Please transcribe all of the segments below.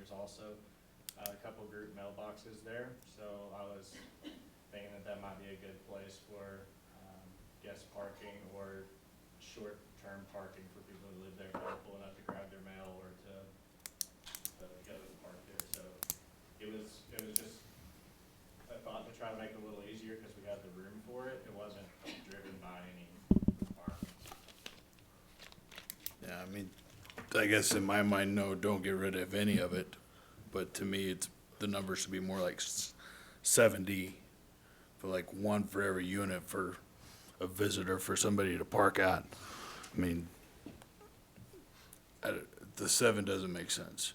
there's also a couple group mailboxes there. So I was thinking that that might be a good place for guest parking or short-term parking for people who live there, kind of pulling up to grab their mail or to go to the park there. So it was just a thought to try to make it a little easier because we had the room for it. It wasn't driven by any requirements. Yeah, I mean, I guess in my mind, no, don't get rid of any of it. But to me, the number should be more like 70 for like one for every unit for a visitor, for somebody to park at. I mean, the 7 doesn't make sense.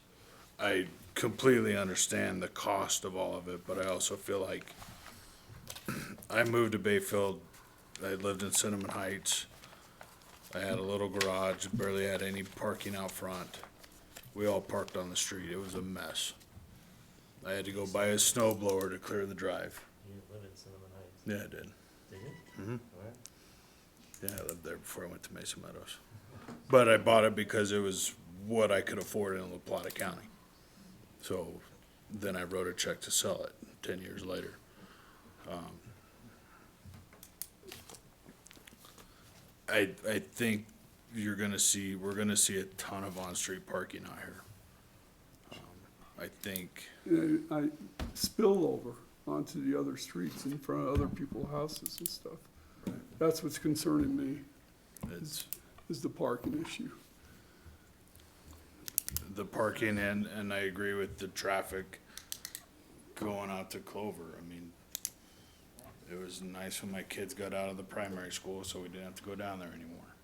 I completely understand the cost of all of it, but I also feel like I moved to Bayfield. I lived in Cinnamon Heights. I had a little garage, barely had any parking out front. We all parked on the street. It was a mess. I had to go buy a snow blower to clear the drive. You live in Cinnamon Heights? Yeah, I did. Did you? Mm-hmm. Where? Yeah, I lived there before I went to Mesa Meadows. But I bought it because it was what I could afford in La Plata County. So then I wrote a check to sell it 10 years later. I think we're gonna see a ton of on-street parking out here. I think, I spill over onto the other streets in front of other people's houses and stuff. That's what's concerning me, it's is the parking issue. the parking and I agree with the traffic going out to Clover. I mean, it was nice when my kids got out of the primary school, so we didn't have to go down there anymore.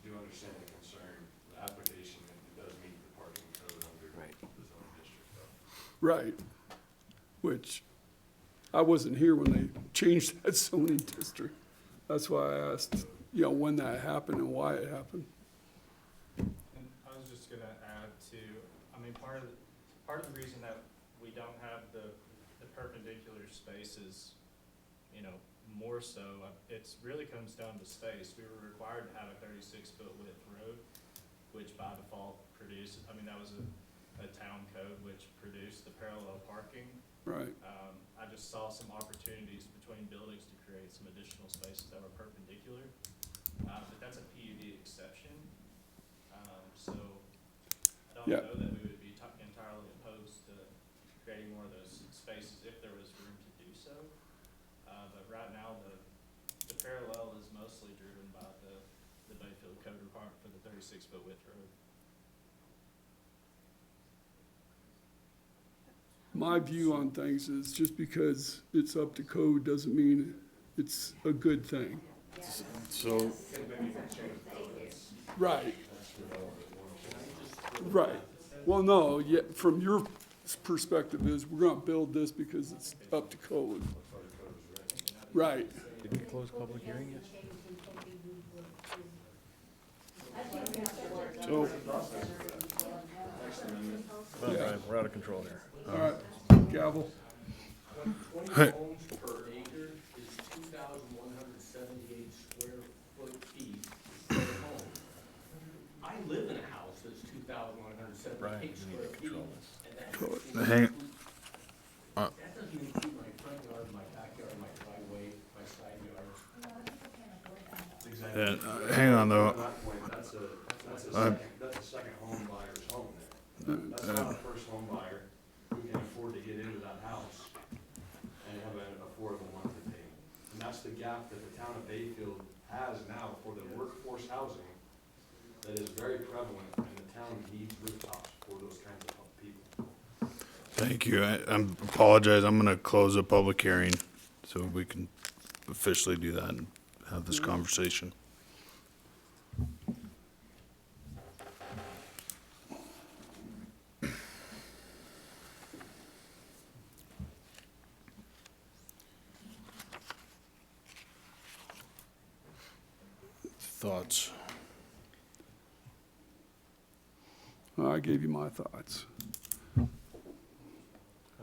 Do you understand the concern, the application, it does meet the parking code under Right. the zoning district though? Right, which, I wasn't here when they changed that zoning district. That's why I asked, when that happened and why it happened. And I was just gonna add to, I mean, part of the reason that we don't have the perpendicular spaces, more so, it's really comes down to space. We were required to have a 36-foot width road, which by default produced, that was a town code which produced the parallel parking. Right, I just saw some opportunities between buildings to create some additional spaces that were perpendicular. But that's a PUD exception. So I don't Yeah. know that we would be entirely opposed to creating more of those spaces if there was room to do so. But right now, the parallel is mostly driven by the Bayfield code requirement for the 36-foot width road. my view on things is just because it's up to code doesn't mean it's a good thing. So, Right. Right. Well, no, from your perspective is, we're gonna build this because it's up to code. Right. Did we close public hearing yet? so, Well, Yeah. Brian, we're out of control here. All right, gavel. 20 homes per acre is 2,178 square feet per home. I live in a house that's Brian, 2,178 you square need to feet. control this. And that so doesn't hang, include- that doesn't include my front yard, my backyard, my driveway, my side yard. hang on though. That's a second home buyer's home there. That's not a first home buyer who can afford to get into that house and have an affordable monthly payment. And that's the gap that the town of Bayfield has now for the workforce housing that is very prevalent, and the town needs rooftops for those kinds of people. Thank you. I apologize. I'm gonna close the public hearing so we can officially do that and have this conversation. Thoughts? I gave you my thoughts. I'm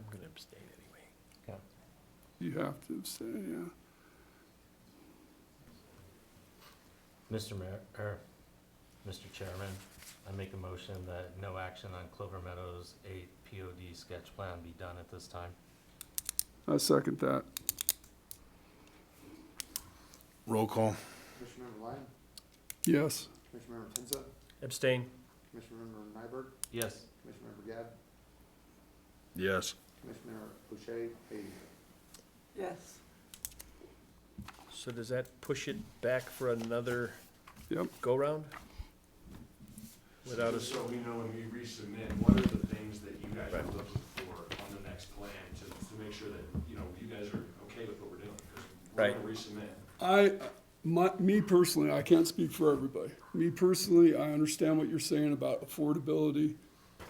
gonna abstain anyway. You have to say, yeah. Mr. Mayor, Mr. Chairman, I make a motion that no action on Clover Meadows 8 POD sketch plan be done at this time. I second that. Roll call. Commissioner Lyon, Yes. Commissioner Tenza, Abstain. Commissioner Nyberg, Yes. Commissioner Brigad, Yes. Commissioner Boucher, Hayes. Yes. So does that push it back for another Yep. go-round? Without Just us, so we know when we resubmit, what are the things that you guys are Right. looking for on the next plan to make sure that, you know, you guys are okay with what we're doing? 'Cause we're gonna resubmit. Me personally, I can't speak for everybody. Me personally, I understand what you're saying about affordability,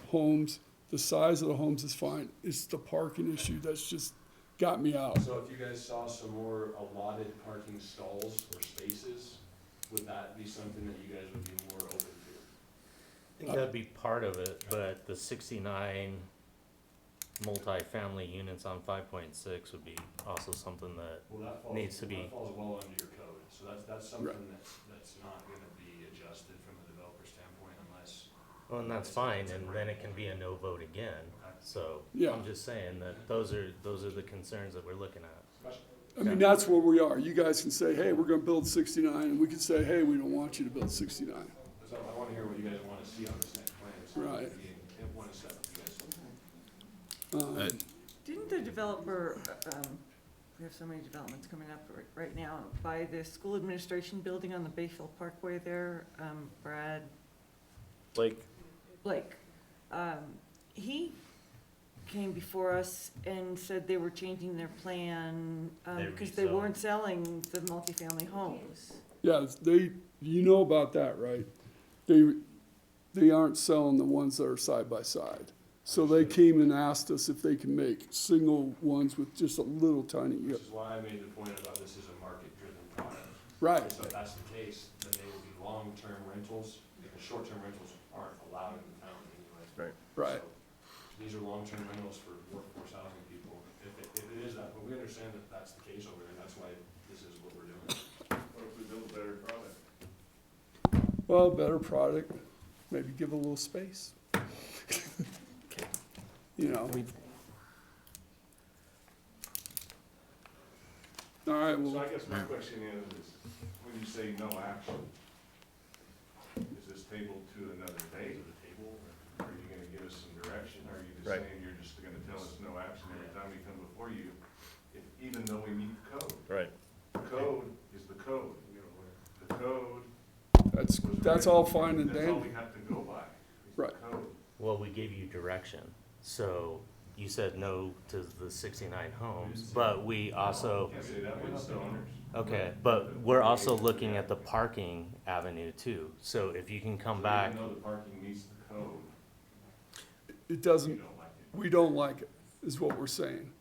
homes. The size of the homes is fine. It's the parking issue that's just got me out. So if you guys saw some more allotted parking stalls or spaces, would that be something that you guys would be more open to? I think that'd be part of it, but the 69 multi-family units on 5.6 would be also something that, Well, that falls, Needs to be- that falls well under your code, so that's something Right. that's not gonna be adjusted from a developer standpoint unless. well, and that's fine, and then it can be a no vote again. So Yeah. I'm just saying that those are the concerns that we're looking at. I mean, that's where we are. You guys can say, hey, we're gonna build 69, and we can say, hey, we don't want you to build 69. So I wanna hear what you guys wanna see on this next plan, so Right. we can one step with you guys. Didn't the developer, we have so many developments coming up right now, by the school administration building on the Bayfield Parkway there, Brad Blake, Blake, he came before us and said they were changing their plan, They because they rezoned. weren't selling the multifamily homes. Yeah, you know about that, right? They aren't selling the ones that are side by side. So they came and asked us if they can make single ones with just a little tiny, Which is why I made the point about this is a market-driven product. right, So if that's the case, then they will be long-term rentals, because short-term rentals aren't allowed in the town anyway. right. So these are long-term rentals for workforce housing people. If it is that, but we understand that that's the case over there, and that's why this is what we're doing. What if we build a better product? Well, better product, maybe give a little space. You know. All right, So well, I guess my question is when you say no action, is this tabled to another date? Are you gonna give us some direction, or are you just Right. saying you're just gonna tell us no action every time we come before you, even though we meet the code? right. The code is the code. The code that's was all written, fine and that's all dandy. we have to go by, is the Right. code. Well, we gave you direction, so you said no to the 69 homes, but we also, Can't say that with the owners. okay, but we're also looking at the parking avenue too. So if you can come back, Even though the parking meets the code, It you doesn't, don't like it. we don't like it, is what we're saying.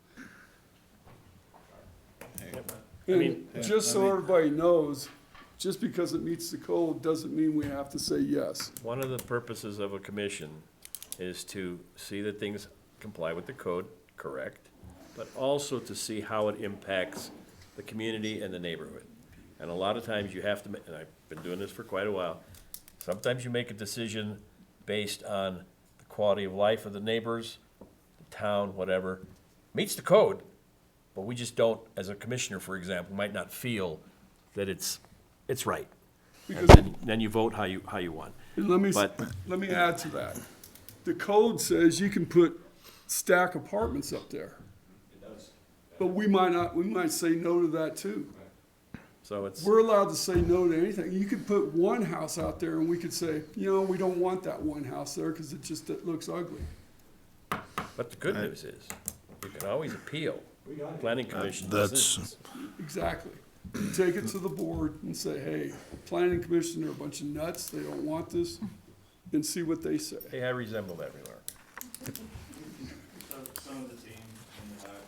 I mean- And just so everybody knows, just because it meets the code doesn't mean we have to say yes. One of the purposes of a commission is to see that things comply with the code, correct, but also to see how it impacts the community and the neighborhood. And a lot of times you have to, and I've been doing this for quite a while, sometimes you make a decision based on the quality of life of the neighbors, the town, whatever, meets the code, but we just don't, as a commissioner, for example, might not feel that it's right. And Because, then you vote how you want. and let But- me add to that. The code says you can put stack apartments up there. It does. But we might say no to that too. So it's, We're allowed to say no to anything. You could put one house out there and we could say, we don't want that one house there because it looks ugly. but the good news is, you can always appeal We got it. planning commission That's- decisions. Exactly. You take it to the board and say, hey, planning commission are a bunch of nuts, they don't want this, and see what they say. Hey, I resemble that remark. Some of the team in the back,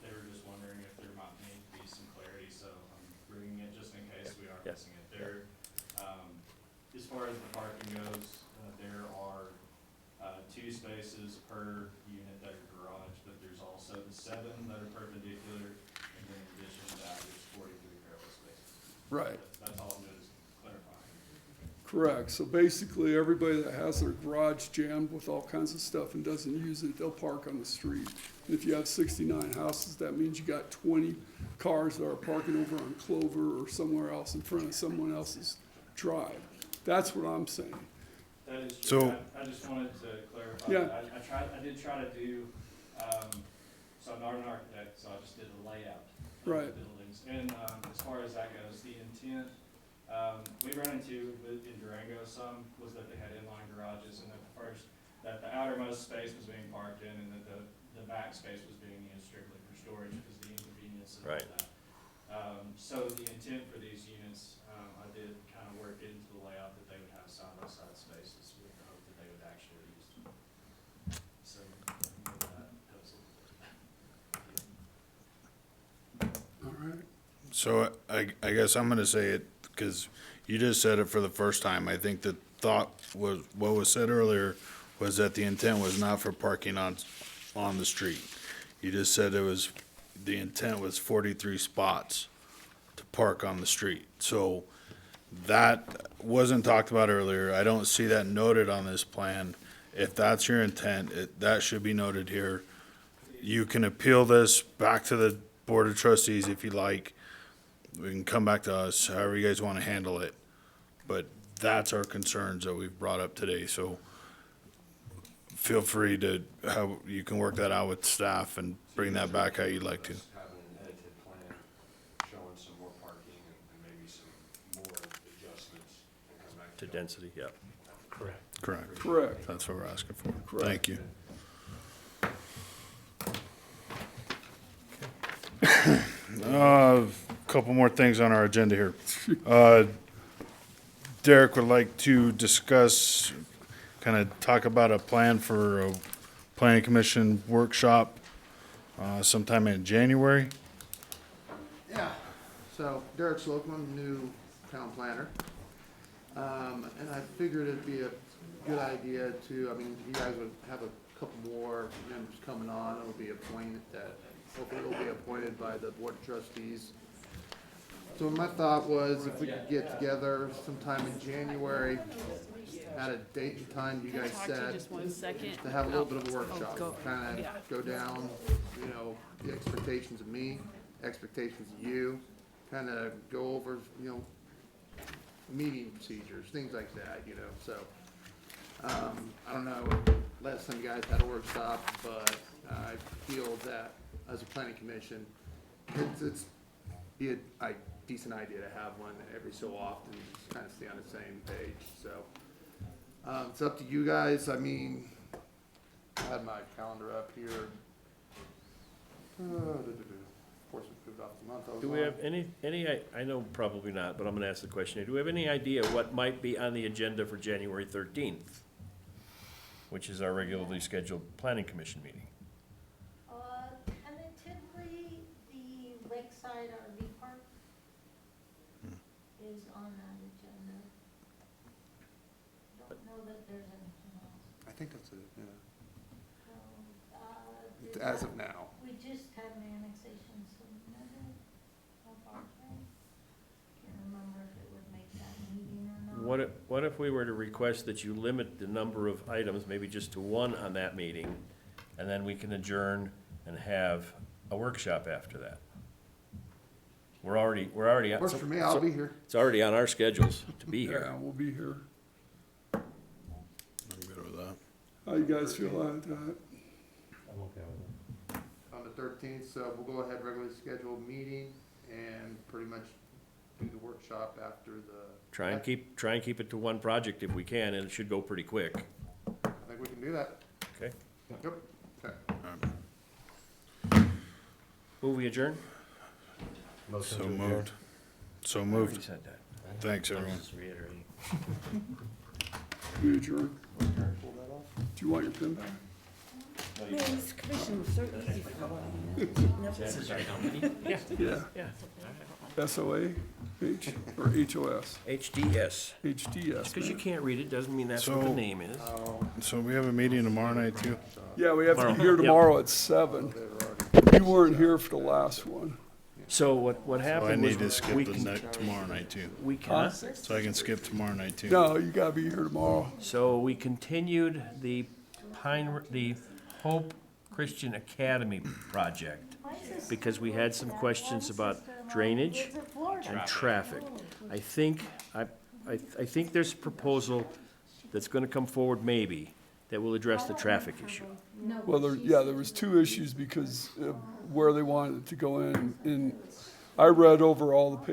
they were just wondering if there might need to be some clarity, so I'm bringing it just in case we are Yeah. missing it. There, as far as the parking goes, there are, 2 spaces per unit that are garage, but there's also the 7 that are perpendicular, and then in addition to that, there's 43 parallel spaces. Right. That's all I'm doing is clarifying. Correct, so basically, everybody that has their garage jammed with all kinds of stuff and doesn't use it, they'll park on the street. And if you have 69 houses, that means you got 20 cars that are parking over on Clover or somewhere else in front of someone else's drive. That's what I'm saying. That is So- true. I just wanted to clarify. Yeah. that. I did try to do, so I'm not an architect, so I just did the layout of Right. the buildings. And, as far as that goes, the intent, we ran into in Durango some, was that they had inline garages and that the outermost space was being parked in and that the back space was being used strictly for storage because the inconvenience of Right. that. So the intent for these units, I did kind of work into the layout that they would have side-by-side spaces with the hope that they would actually use them. So, that helps a little bit. All right. So I guess I'm gonna say it, because you just said it for the first time. I think the thought was, what was said earlier was that the intent was not for parking on the street. You just said it was, the intent was 43 spots to park on the street. So that wasn't talked about earlier. I don't see that noted on this plan. If that's your intent, that should be noted here. You can appeal this back to the Board of Trustees if you like. We can come back to us, however you guys want to handle it. But that's our concerns that we've brought up today, so feel free to, you can work that out with staff and bring that back how you'd like to. Just having an edited plan showing some more parking and maybe some more adjustments and come back To to. density, yeah. Correct. Correct. Correct. That's what we're asking for. Correct. Thank you. Couple more things on our agenda here. Derek would like to discuss, kind of talk about a plan for a planning commission workshop sometime in January. Yeah, so Derek Slocum, new town planner. And I figured it'd be a good idea to, I mean, you guys would have a couple more members coming on, it'll be appointed, hopefully it'll be appointed by the board of trustees. So my thought was if we could get together sometime in January, at a date and time you guys Talk to you set, just 1 second. to have a little bit of a go. workshop, kind Yeah. of go down, you know, the expectations of me, expectations of you, kind of go over, you know, meeting procedures, things like that, you know, so. I don't know, last time you guys had a workshop, but I feel that as a planning commission, it's be a decent idea to have one every so often, just kind of stay on the same page, so. It's up to you guys, I mean, I had my calendar up here. Of course, we moved off the month I was Do we on. have any, I know probably not, but I'm gonna ask the question here. Do we have any idea what might be on the agenda for January 13th? Which is our regularly scheduled planning commission meeting? Tentatively, the Lakeside RV Park is on that agenda. Don't know that there's anything else. I think that's it, yeah, So, as of now. we just had an annexation submitted of Parkway. Can't remember if it would make that meeting or not. What if we were to request that you limit the number of items, maybe just to one on that meeting, and then we can adjourn and have a workshop after that? We're already. Works for me, I'll be here. It's already on our schedules to be here. Yeah, we'll be here. I'm good with that. How you guys feel about that? I'm okay with it. On the 13th, so we'll go ahead, regularly scheduled meeting, and pretty much do the workshop after the. Try and keep it to one project if we can, and it should go pretty quick, I think we can do that. okay? Yep, okay. Will we adjourn? Motion So to adjourn. moved. So Already moved. said that. Thanks, everyone. Just reiterating. We adjourn. Do you want your pen back? Man, this commission was so easy for This is our company? Yeah. Yeah. Yeah. SOA, H, or HOS? HDS. HDS. Because you man. can't read it, doesn't mean that's what the So- name is. So we have a meeting tomorrow night too? Yeah, we have to be Tomorrow. here Yep. tomorrow at 7. They were already. You weren't here for the last one. Yeah, So what So I happened was need to skip we the can, night tomorrow night too. we can, So I can skip tomorrow night too. No, you gotta be here tomorrow. so we continued the the Hope Christian Academy project because we had some questions about drainage and traffic. I think, I think there's a proposal that's gonna come forward maybe that will address the traffic issue. Well, there was two issues because of where they wanted it to go in, and I read over all the